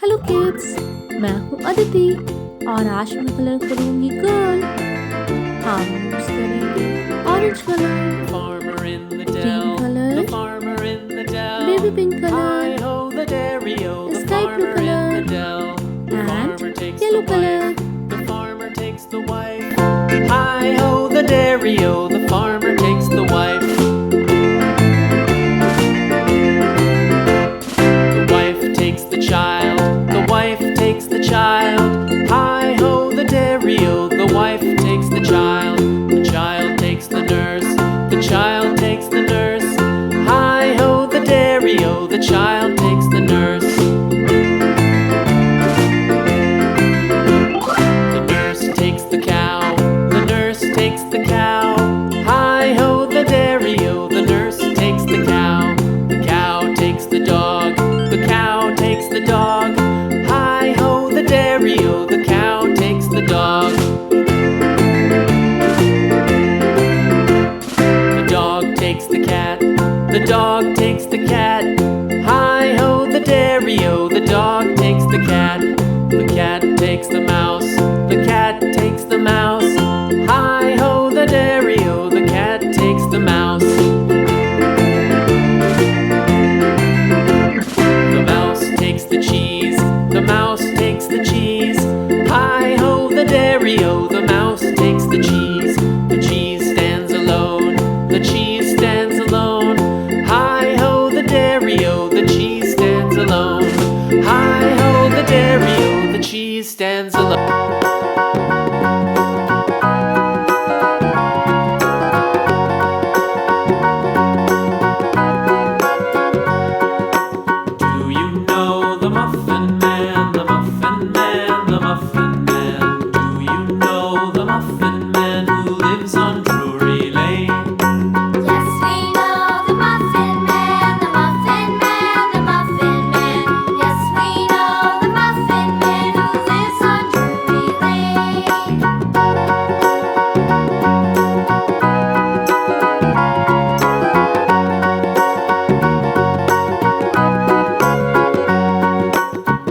Hello kids, मैं हूँ अदिति और आज मैं कलर करूँगी गर्ल। हम यूज करेंगे orange colour, green colour, baby pink colour, sky blue colour and yellow colour. Hi-ho the dairy-o, the farmer takes the wife. The wife takes the child, the wife takes the child. Hi-ho the dairy-o, the wife takes the child takes the nurse, the child takes the nurse. Hi-ho the dairy-o, the child takes the nurse. The nurse takes the cow, the nurse takes the cow. Hi-ho the dairy-o, the nurse takes the cow takes the dog, the cow takes the dog. Hi-ho the dairy-o, the cow takes the dog. The dog takes the cat, the dog takes the cat. Hi-ho the dairy-o, the dog takes the cat takes the mouse, the cat takes the mouse. Hi-ho the dairy-o, the cat takes the mouse. The mouse takes the cheese, the mouse takes the cheese. Hi-ho the dairy-o, the mouse takes the cheese stands alone, the cheese stands alone. Hi-ho the dairy-o, the cheese stands alone. Hi-ho the dairy-o, the cheese stands alone. The Muffin Man, the Muffin Man, the Muffin Man. Do you know the Muffin Man who lives on Drury Lane? Yes, we know the Muffin Man, the Muffin Man, the Muffin Man. Yes, we know the Muffin Man who lives on Drury Lane.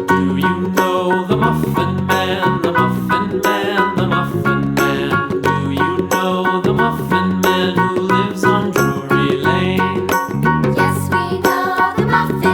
Do you know the Muffin Man, the Muffin Man, the Muffin Man? Do you know the Muffin Man who lives on Drury Lane? Yes, we know the Muffin